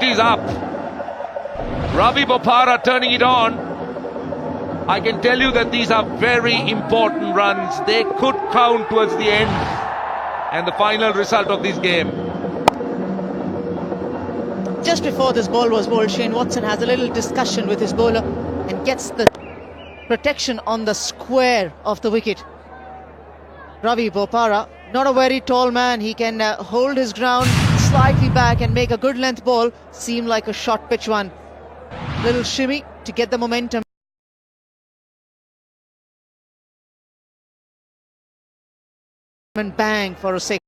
50s up. Ravi Bopara turning it on. I can tell you that these are very important runs. They could count towards the end and the final result of this game. Just before this ball was bowled, Shane Watson has a little discussion with his bowler and gets the protection on the square of the wicket. Ravi Bopara, not a very tall man, he can hold his ground slightly back and make a good length ball seem like a short pitch one. Little shimmy to get the momentum. And bang for a six.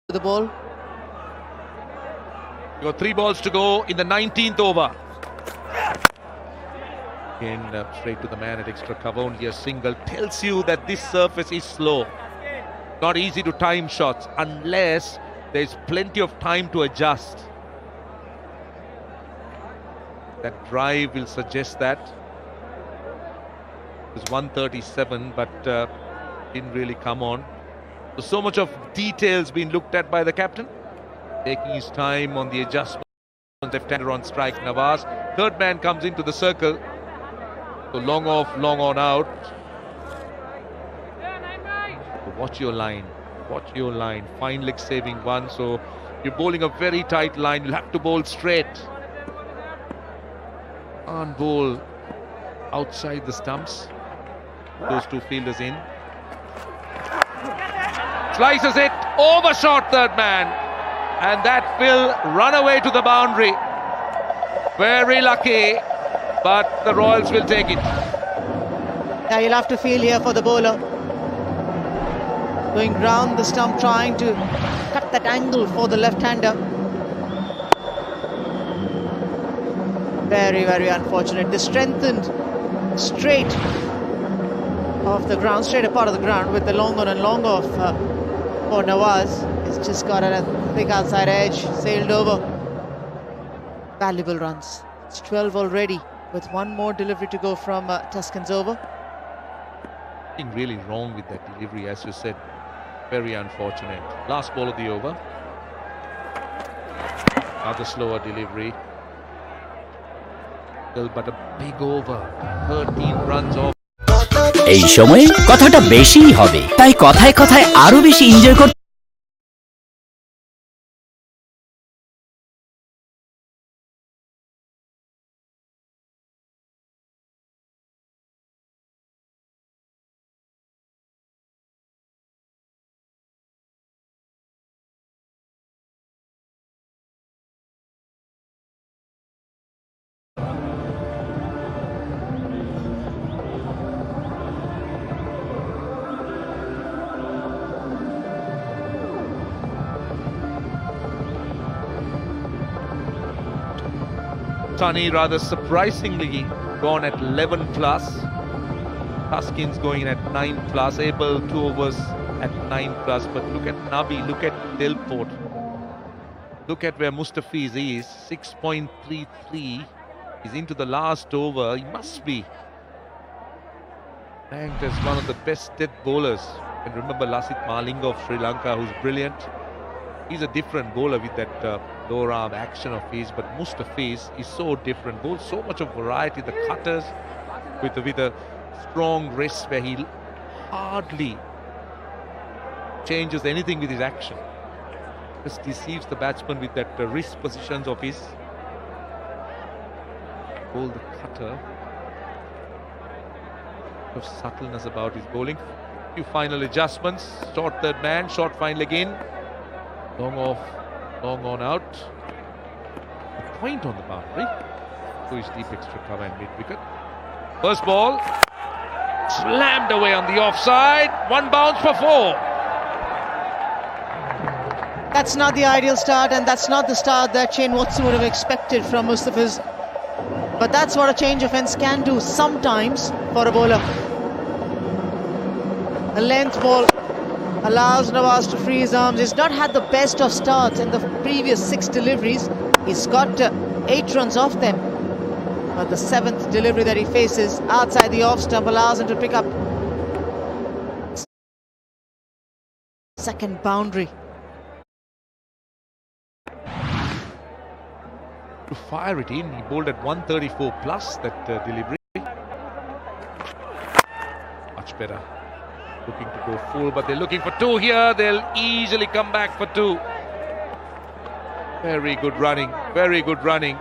The ball. You got 3 balls to go in the 19th over. Again, straight to the man at extra cover. Only a single tells you that this surface is slow. Not easy to time shots unless there's plenty of time to adjust. That drive will suggest that. It was 137, but didn't really come on. So much of details being looked at by the captain, taking his time on the adjustment. Left-hander on strike, Nawaz. Third man comes into the circle. So long off, long on out. So watch your line. Watch your line. Fine leg saving one. So you're bowling a very tight line. You'll have to bowl straight. Can't bowl outside the stumps. Those 2 fielders in. Slices it, overshot third man, and that will run away to the boundary. Very lucky, but the Royals will take it. Now you'll have to feel here for the bowler. Going round the stump, trying to cut that angle for the left-hander. Very, very unfortunate. The strengthened straight off the ground, straight apart of the ground with the long on and long off. For Nawaz, he's just got a thick outside edge, sailed over. Valuable runs. It's 12 already, with 1 more delivery to go from Tuscan's over. Nothing really wrong with that delivery, as you said. Very unfortunate. Last ball of the over. Another slower delivery. But a big over. 13 runs off. এই সময়ে কথাটা বেশিই হবে, তাই কথায় কথায় আরো বেশি এনজয় করতে Sunny rather surprisingly gone at 11 plus. Tuskin's going in at 9 plus. Abel 2 overs at 9 plus. But look at Nabi, look at Delport. Look at where Mustafiz is. 6.33. He's into the last over. He must be ranked as one of the best death bowlers. And remember Lasith Malinga of Sri Lanka, who's brilliant. He's a different bowler with that lower arm action of his, but Mustafiz is so different. Bowls so much of variety. The cutters with a strong wrist where he hardly changes anything with his action. Just deceives the batsman with that wrist positions of his. Bowl the cutter. Of subtleness about his bowling. Few final adjustments. Short third man, short fine leg in. Long off, long on out. A point on the boundary. So his deep extra cover and mid-wicket. First ball. Slammed away on the offside. 1 bounce for 4. That's not the ideal start, and that's not the start that Shane Watson would have expected from Mustafiz. But that's what a change of ends can do sometimes for a bowler. A length ball allows Nawaz to free his arms. He's not had the best of starts in the previous 6 deliveries. He's got 8 runs off them. But the 7th delivery that he faces outside the off stump allows him to pick up second boundary. To fire it in, he bowled at 134 plus that delivery. Much better. Looking to go full, but they're looking for 2 here. They'll easily come back for 2. Very good running, very good running.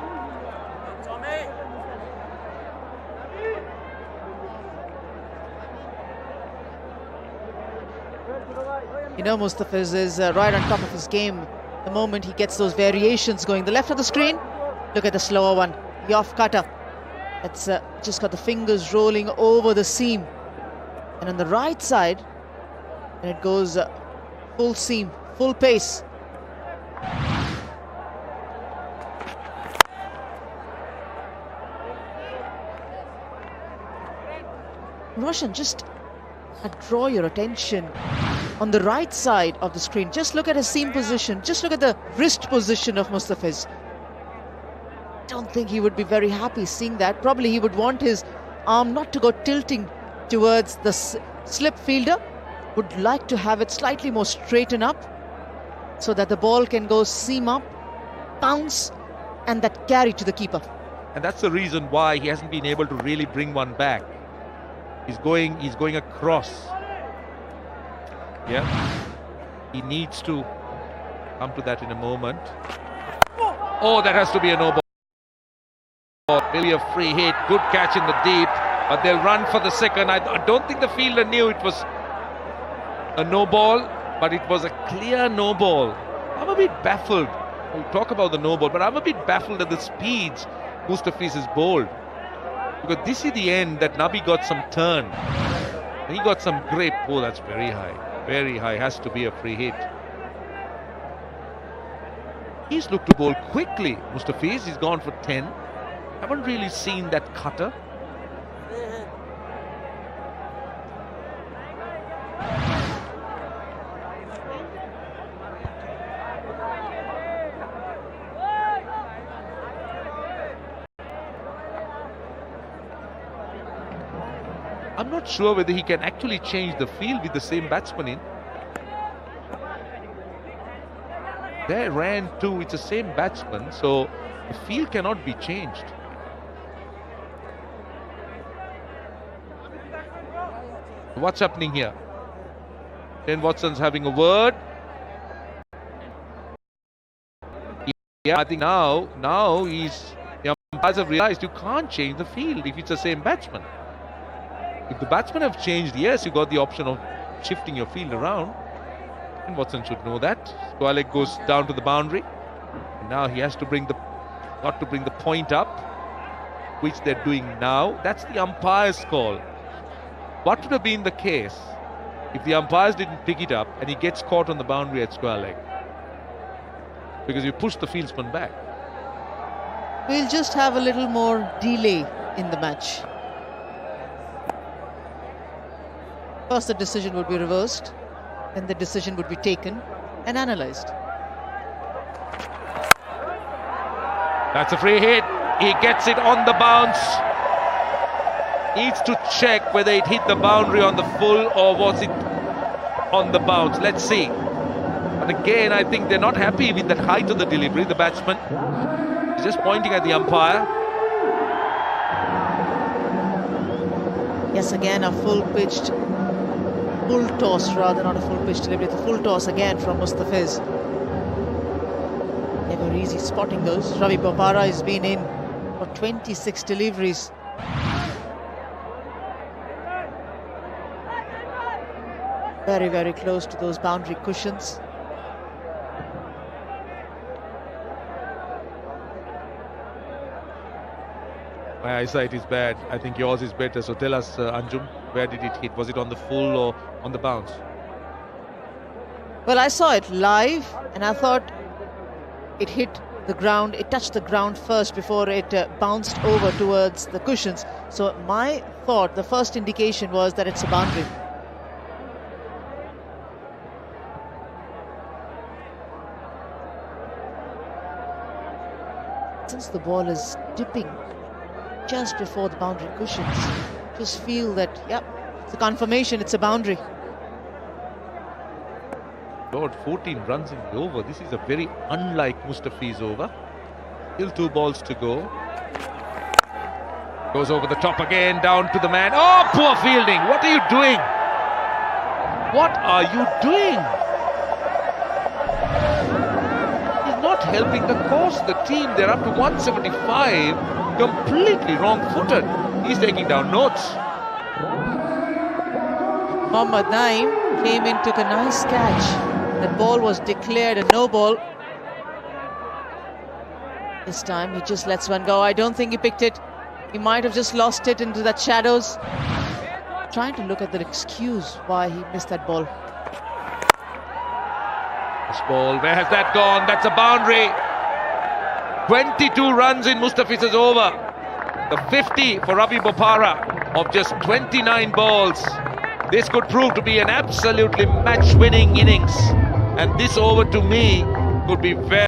You know, Mustafiz is right on top of his game the moment he gets those variations going. The left of the screen, look at the slower one, the off cutter. It's just got the fingers rolling over the seam. And on the right side, and it goes full seam, full pace. Roshan, just draw your attention on the right side of the screen. Just look at his seam position. Just look at the wrist position of Mustafiz. Don't think he would be very happy seeing that. Probably he would want his arm not to go tilting towards the slip fielder. Would like to have it slightly more straighten up so that the ball can go seam up, bounce, and that carry to the keeper. And that's the reason why he hasn't been able to really bring one back. He's going across. Yeah, he needs to come to that in a moment. Oh, that has to be a no ball. Really a free hit. Good catch in the deep, but they'll run for the second. I don't think the fielder knew it was a no ball, but it was a clear no ball. I'm a bit baffled. We'll talk about the no ball, but I'm a bit baffled at the speeds Mustafiz is bowled. Because this is the end that Nabi got some turn. He got some grip. Oh, that's very high. Very high. Has to be a free hit. He's looked to bowl quickly. Mustafiz, he's gone for 10. Haven't really seen that cutter. I'm not sure whether he can actually change the field with the same batsman in. There ran 2, it's the same batsman, so the field cannot be changed. What's happening here? Shane Watson's having a word. Yeah, I think now the umpires have realized you can't change the field if it's the same batsman. If the batsmen have changed, yes, you got the option of shifting your field around. And Watson should know that. Square goes down to the boundary. And now he has to got to bring the point up, which they're doing now. That's the umpire's call. What would have been the case if the umpires didn't pick it up and he gets caught on the boundary at square leg? Because you push the fieldsman back. We'll just have a little more delay in the match. First, the decision would be reversed, then the decision would be taken and analysed. That's a free hit. He gets it on the bounce. Needs to check whether it hit the boundary on the full or was it on the bounce. Let's see. But again, I think they're not happy with that height of the delivery, the batsman. He's just pointing at the umpire. Yes, again, a full-pitched, full toss rather, not a full-pitched delivery. The full toss again from Mustafiz. Never easy spotting those. Ravi Bopara has been in for 26 deliveries. Very, very close to those boundary cushions. My eyesight is bad. I think yours is better. So tell us, Anjum, where did it hit? Was it on the full or on the bounce? Well, I saw it live and I thought it hit the ground, it touched the ground first before it bounced over towards the cushions. So my thought, the first indication was that it's a boundary. Since the ball is dipping just before the boundary cushions, just feel that, yep, it's a confirmation, it's a boundary. Lord, 14 runs in the over. This is a very unlike Mustafi's over. Still 2 balls to go. Goes over the top again, down to the man. Oh, poor fielding. What are you doing? What are you doing? He's not helping the course. The team, they're up to 175. Completely wrong-footed. He's taking down notes. Mohammad Naeem came in, took a nice catch. That ball was declared a no ball. This time he just lets one go. I don't think he picked it. He might have just lost it into the shadows. Trying to look at the excuse why he missed that ball. This ball, where has that gone? That's a boundary. 22 runs in Mustafi's over. The 50 for Ravi Bopara of just 29 balls. This could prove to be an absolutely match-winning innings. And this over, to me, could be very